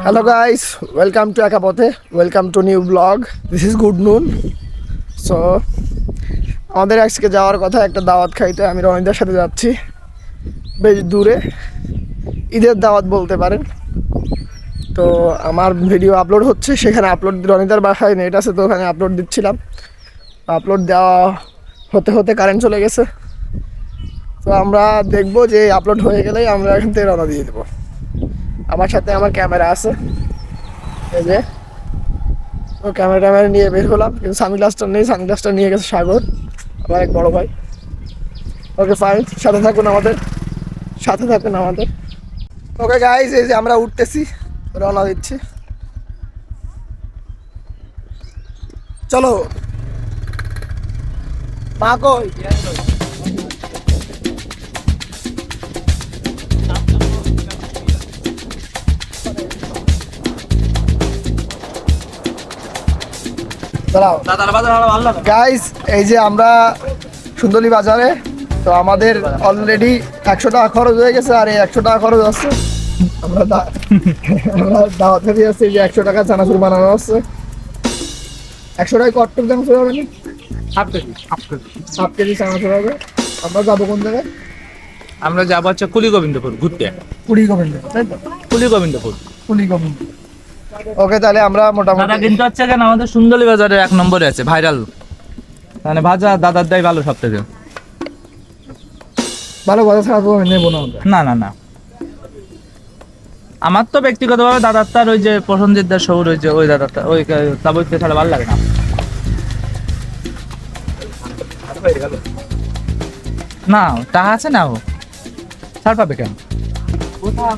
Hello guys, welcome to Ekapothe. Welcome to new vlog. This is good noon. So আমাদের আজকে যাওয়ার কথা একটা দাওয়াত খাইতে। আমি রনিদার সাথে যাচ্ছি বেশ দূরে, ঈদের দাওয়াত বলতে পারেন। তো আমার ভিডিও আপলোড হচ্ছে, সেখানে আপলোড রনিদার বাসায় নেট আছে, তো ওখানে আপলোড দিচ্ছিলাম। আপলোড দেওয়া হতে হতে কারেন্ট চলে গেছে। তো আমরা দেখবো যে আপলোড হয়ে গেলেই আমরা এখান থেকে রওনা দিয়ে দেবো। আমার সাথে আমার ক্যামেরা আছে, এই যে তো ক্যামেরা নিয়ে বের হলাম, কিন্তু সানগ্লাসটা নেই। সানগ্লাসটা নিয়ে গেছে সাগর, আমার এক বড় ভাই। ওকে ফাইন, সাথে থাকুন আমাদের। ওকে গাইজ, এই যে আমরা উঠতেছি, রওনা দিচ্ছি, চলো। মা কই? গাইস, এই যে আমরা সুন্দরী বাজারে, তো আমাদের অলরেডি 100 টাকা খরচ হয়ে গেছে, আর এই 100 টাকা খরচ আছে। আমরা দাওয়াত দিয়ে আসছি, যে 100 টাকা চানাচুর বানানো হচ্ছে। 100 টাকায় কট্টক চানাচুর হবে না? হাফ কেজি চানাচুর হবে। আমরা যাবো কোন জায়গায়? আমরা যাবো হচ্ছে কুলি গোবিন্দপুর ঘুরতে। কুলি গোবিন্দ, তাই তো? কুলি গোবিন্দপুর। ওকে, তাহলে আমরা মোটামুটি দাদা কিন্তু হচ্ছে কেন আমাদের সুন্দরী বাজারে 1 নম্বরে আছে, ভাইরাল। মানে ভাজা দাদার দাই ভালো সব থেকে। ভালো কথা ছাড়া তো আমি নেবো না। না না না, আমার তো ব্যক্তিগতভাবে দাদার তার ওই যে প্রসঞ্জিতদার শহর, ওই যে ওই দাদারটা ওই তাবইতে ছাড়া ভালো লাগে না। না টাকা আছে না, ও ছাড় পাবে কেন? কোথাও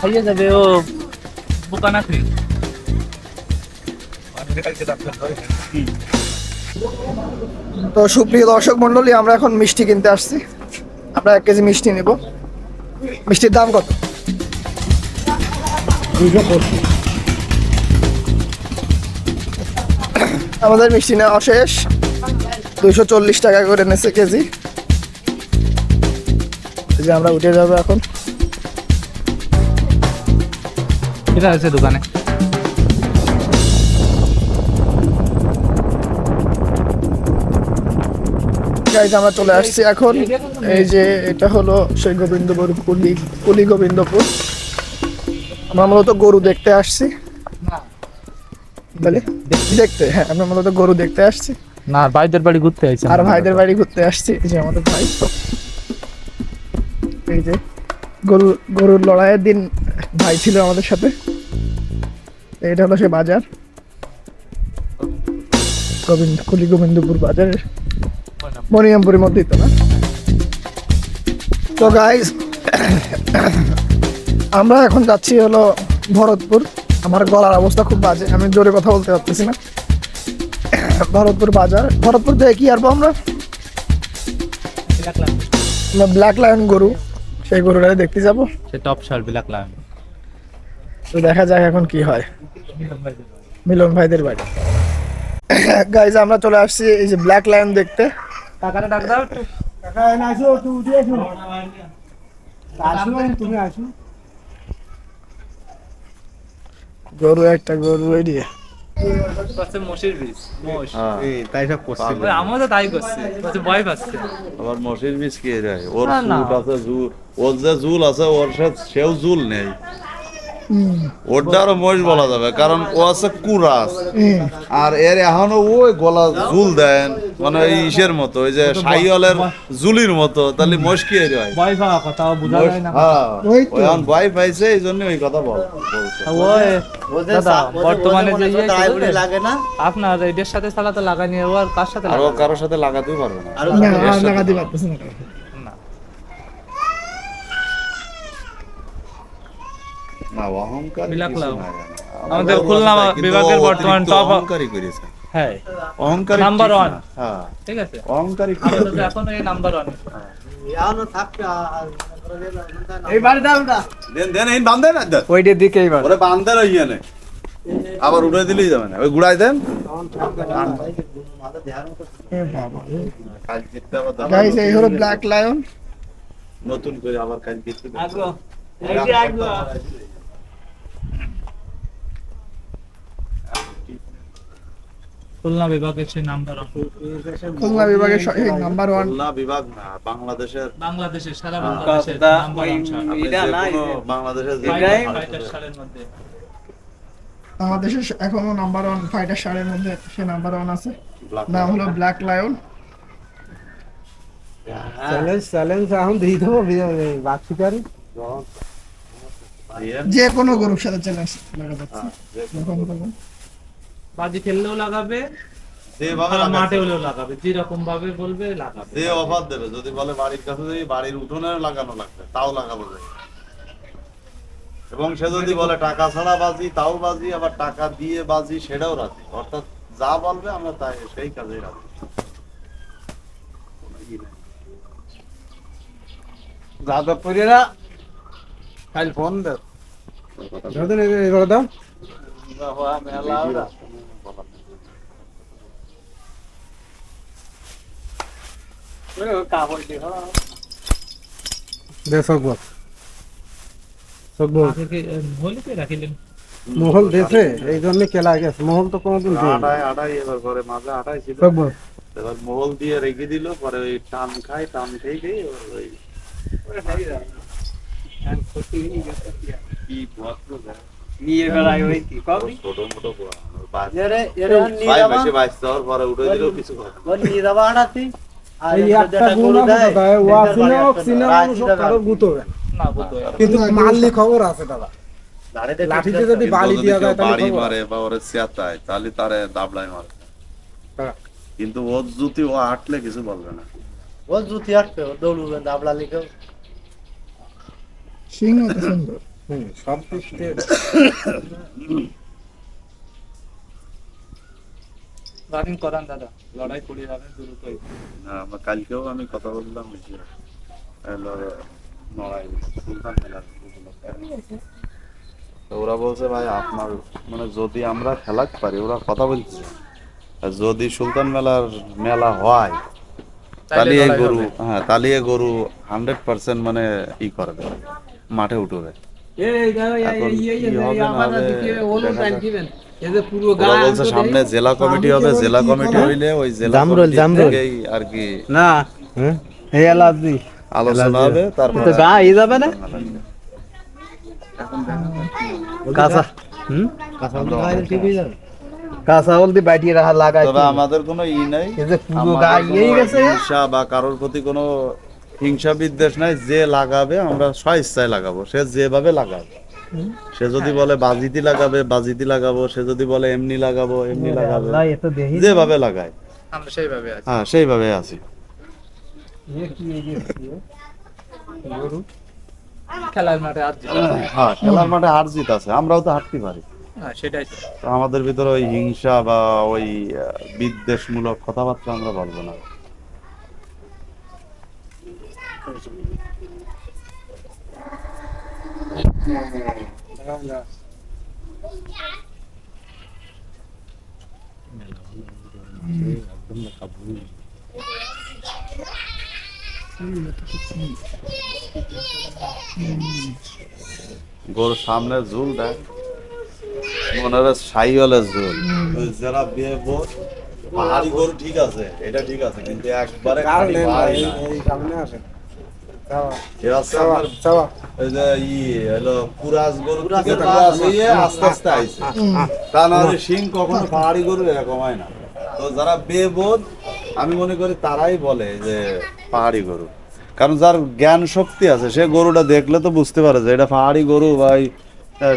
খাইয়ে যাবে ও, বোকা নাকি? তো সুপ্রিয় দর্শক মন্ডলী, আমরা এখন মিষ্টি কিনতে আসছি। আমরা 1 কেজি মিষ্টি নেব। মিষ্টির দাম কত? 250। আমাদের মিষ্টি নেওয়া শেষ। 240 টাকা করে নেছে কেজি। এই যে আমরা উঠে যাবো এখন। এটা আছে দোকানে। আমরা চলে আসছি এখন। এই যে এটা হলো সেই গোবিন্দপুর, কুলি গোবিন্দপুর। আমরা মূলত গরু দেখতে আসছি। দেখতে, হ্যাঁ, আমরা মূলত গরু দেখতে আসছি। না, ভাইদের বাড়ি ঘুরতে আসছি। আর ভাইদের বাড়ি ঘুরতে আসছি। এই যে আমাদের ভাই, এই যে গরুর লড়াইয়ের দিন ভাই ছিল আমাদের সাথে। এটা হলো সেই বাজার, কুলি গোবিন্দপুর বাজারের মনিরামপুরের মধ্যেই তো না? তো গাইস, আমরা এখন যাচ্ছি হলো ভরতপুর। আমার গলার অবস্থা খুব বাজে, আমি জোরে কথা বলতে পারতেছি না। ভরতপুর বাজার, ভরতপুর থেকে কি আসবো আমরা? ব্ল্যাক লায়ন গরু, সেই গরুটা দেখতে যাবো। সে টপ শার্ট ব্ল্যাক লায়ন। তো দেখা যাক এখন কি হয়। মিলন ভাইদের বাড়ি। গাইজ, আমরা চলে আসছি এই যে ব্ল্যাক লায়ন দেখতে। টাকাটা ডাক দাও একটু। কাকা এনে আসো, তুই উঠে আসো। তুমি আসো। গরু একটা গরু এই দিয়ে মশির বীজ, মোষ। তাই সব করছিল। আমিও তো তাই করছি, ভয় পাচ্ছে। আবার মশির বীজ কে রে? ওর না, না। সুট আছে, ওর যে জুল আছে, ওর সেও জুল নেই। ওরটা আরো মহিষ বলা যাবে, কারণ ও আছে কুরাস। আর এর এখনো ওই গলা জুল দেন, মানে ওই ইসের মতো, ওই যে শাহিওয়ালের জুলির মতো। তাহলে মহিষ কি এর হয়? ভয় পাওয়া কথা বোঝা যায় না। হ্যাঁ, ওই তো। ওই এখন ভয় পাইছে, এই জন্য ওই কথা বলছে। দাদা বর্তমানে যে লাগে না, আপনার এদের সাথে সালাতে লাগানি, আর কার সাথে আরো কারোর সাথে লাগাতেও পারবে না। না, আর লাগাতে পারতেছি না। না, অহংকার বিলাক কিছু লাও। নাই। আমাদের খুলনা বিভাগের বর্তমান টপ অহংকারী করেছে। হ্যাঁ, অহংকারী নাম্বার 1। হ্যাঁ, ঠিক আছে, অহংকারী আমাদের এখন এই নাম্বার 1। এখনো থাকবে। এইবার দাওটা দেন দেন, এই বান্ধে না দেন। ওইটার দিকে এইবার ওরে বান্ধে রইয়া নে, আবার উড়ে দিলেই যাবে না। ওই গুড়াই দেন। কাজ জিততে আবার দাও। গাইস, এই হলো ব্ল্যাক লায়ন। নতুন করে আবার কাজ জিততে। আগো এই যে আগো খুলনা বিভাগের সেই নাম্বার খুলনা বিভাগের সঠিক নাম্বার 1। খুলনা বিভাগ না, বাংলাদেশের বাংলাদেশের সারা হ্যাঁ। বাংলাদেশের কথা নাম্বার ওই- ওয়ান আপনি এটা যে না, কোনো এই যে- বাংলাদেশের যে এটাই- কোনো ফাইটার মানুষের- সালের মধ্যে বাংলাদেশের এখনো নাম্বার 1 ফাইটার শাড়ির মধ্যে সে নাম্বার 1 আছে, Black নাম হলো ব্ল্যাক লায়ন। চ্যালেঞ্জ এখন দিয়ে দেবো বাকি পারি দিয়ে, যে কোনো গরুর সাথে চ্যালেঞ্জ লাগা যাচ্ছে হ্যাঁ, যে যখন তখন। বাজি খেললেও লাগাবে, যেভাবে আর লাগাচ্ছে, মাঠে হলেও লাগাবে, যেরকম ভাবে বলবে লাগাবে। যে অফার দেবে, যদি বলে বাড়ির কাছে যদি বাড়ির উঠোনে লাগানো লাগবে তাও লাগাবো যাই। এবং সে যদি বলে টাকা ছাড়া বাজি তাও বাজি, আবার টাকা দিয়ে বাজি সেটাও রাজি। অর্থাৎ যা বলবে আমরা তাই সেই কাজেই রাজি। কোনো ই নাই। যাদবপুরেরা কাল ফোন দে এগুলো দাও বাবা মেলা ওরা কাপড় দেখো দে সকবর সকবর আগে হোলিতে রাখিলেন মহল দেশে এই জন্য খেলা গেছে, মহল তো কোনোদিন দেয় না। আটাই আটাই এবার করে মাঝে আটাই ছিল, সকবর এবার মহল দিয়ে রেখে দিল, পরে ওই টান খাই, টান খেয়ে খেয়ে ওই কি ভদ্র দেখ, নিয়ে বেলায় ওই কি কবি ছোট মোটো গোয়া, বাজি। এরে এরে নিয়ে ভাই যাবা বেশি বাইশ যাওয়ার পরে উঠে দিলেও কিছু করে না। ওই নিয়ে যাবা আনাতি আর এই একটা গুণ আছে দাদা, ওয়া সিনেমা মানুষ কারো গুতো হবে না। না বলতো কিন্তু মারলি খবর আছে দাদা, লাঠিতে যদি কিন্তু বাড়ি যদি দিয়া কেউ যায় তাহলে বাড়ি খবর মারে বা ওরে চেতায় তাহলে তারে দাবলায় মারে। হ্যাঁ। কিন্তু ওর যদি ও হাঁটলে কিছু বলবে না। ও জুতি আটকে দৌড়ুবেন দাবলা লিখে সিংহ তো সুন্দর। সব দিক থেকে রানিং করান দাদা, লড়াই করে যাবেন দ্রুতই। আমরা কালকেও আমি কথা বললাম যে হলো নড়াই সুলতান মেলার উপলক্ষে। তো ওরা বলছে ভাই আপনার মানে যদি আমরা খেলাতে পারি, ওরা কথা বলছে আর যদি সুলতান মেলা হয় তাহলে এই লড়াই গরু, হবে। হ্যাঁ তাহলে এই গরু 100% মানে ই করবে, মাঠে উঠবে। এখন কি হবে না হবে দেখা যাক। ওরা বলছে সামনে জেলা কমিটি হবে, জেলা কমিটি হইলে ওই জেলা কমিটি থেকেই আর কি না এই এলাজি আলোচনা হবে, তারপর তো গা ই যাবে না কাঁচা কাঁচা ঠিক হয়ে যাবে কাঁচা হলদি বাইটিয়ে রাখা লাগাই তবে আমাদের কোনো ই নাই, এই যে পুরো আমাদের গা কোনো ইয়েই গেছে হিংসা বা কারোর প্রতি কোনো হিংসা বিদ্বেষ নাই। যে লাগাবে আমরা স্বেচ্ছায় লাগাবো, সে যেভাবে লাগাবে। সে যদি বলে বাজিতি লাগাবে বাজিতি লাগাবো, সে যদি বলে এমনি লাগাবো এমনি লাগাবে, আল্লাহ এত দেহি যেভাবে লাগায় আমরা সেইভাবে আছি। হ্যাঁ সেইভাবে আছি। খেলার মাঠে আর হ্যাঁ খেলার মাঠে হার জিত আছে, আমরাও তো হারতে পারি। হ্যাঁ সেটাই তো। তো আমাদের ভিতরে ওই হিংসা বা ওই বিদ্বেষমূলক কথাবার্তা আমরা বলবো না। গরুর সামনে ঝুল দেয় মনে হয় সাইওয়ালের ঝুল। ওই যারা বিয়ে বোধ পাহাড়ি গরু ঠিক আছে, এটা ঠিক আছে, কিন্তু একবারে খাঁটি পাহাড়ি না। এই সামনে আসে এ হচ্ছে আপনার চাওয়া ওই যে হলো কুরাজ গরু থেকে কুরাজ হয়ে আস্তে আস্তে আইছে। তা না হলে শিং কখনো পাহাড়ি গরু এরকম হয় না। তো যারা বেবোধ আমি মনে করি তারাই বলে যে পাহাড়ি গরু, কারণ যার জ্ঞান শক্তি আছে সে গরুটা দেখলে তো বুঝতে পারে যে এটা পাহাড়ি গরু। ভাই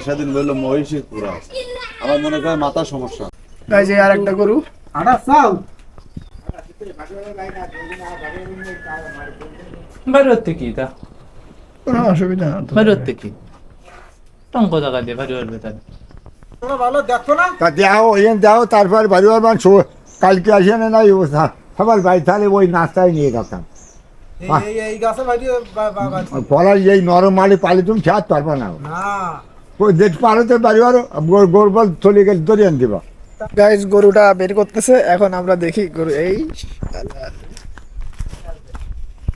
সেদিন বললো মহিষী কুরাজ, আমার মনে হয় মাথা সমস্যা। এই যে আর একটা গরু, আটা চাও বাইরে কি তা, কোনো অসুবিধা না তো। বাইরে কি টঙ্ক জায়গা দিয়ে বাইরে আসবে তাহলে। ভালো দেখো না তা দেও এখানে দেও, তারপর বাড়িওয়ার মানুষ কালকে আসে না নাই সবার বাড়ি তাহলে ওই নাস্তায় নিয়ে গেতাম। এই গাছে বাইরে পলার এই নরম মালি পালি তুমি খেয়ার পারবো না, না ওই দেখতে পারো তো বাড়িওয়ার গোর বল চলে গেলে ধরিয়ে আন দিবা। গাইস গরুটা বের করতেছে, এখন আমরা দেখি গরু এই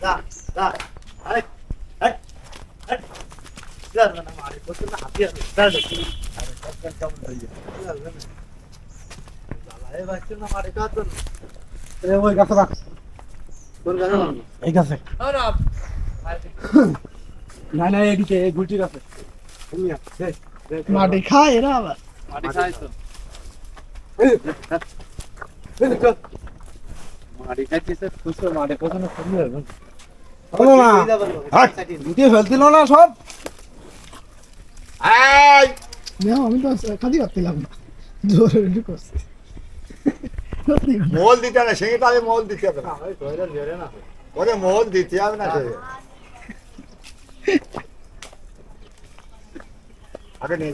দা দা আরে হট হট যার না মারি বলতে না হাতি আছে দাঁড় ওই গাছে রাখ এই গাছে না না এদিকে এই গুলটি গাছে মাটি খায় এরা আবার। মাটি খাই তো মাটি খাইতেছে খুশো মাটি কখনো কমে যাবে হলো না গুটিয়ে ফেলছিল না সব আমি তো খাদি পারছিলাম না, জোরে রেডি করছি। মোল দিতে না সেই তাহলে মোল দিতে হবে না ওরে মোল দিতে হবে না সে আগে নেই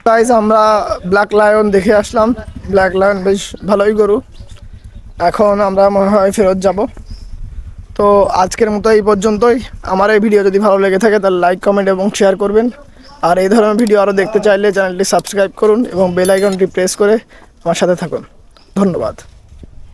গাইস আমরা ব্ল্যাক লায়ন দেখে আসলাম। ব্ল্যাক লায়ন বেশ ভালোই গরু। এখন আমরা মনে হয় ফেরত যাব। তো আজকের মতো এই পর্যন্তই। আমার এই ভিডিও যদি ভালো লেগে থাকে তাহলে লাইক কমেন্ট এবং শেয়ার করবেন। আর এই ধরনের ভিডিও আরও দেখতে চাইলে চ্যানেলটি সাবস্ক্রাইব করুন এবং বেল আইকনটি প্রেস করে আমার সাথে থাকুন। ধন্যবাদ।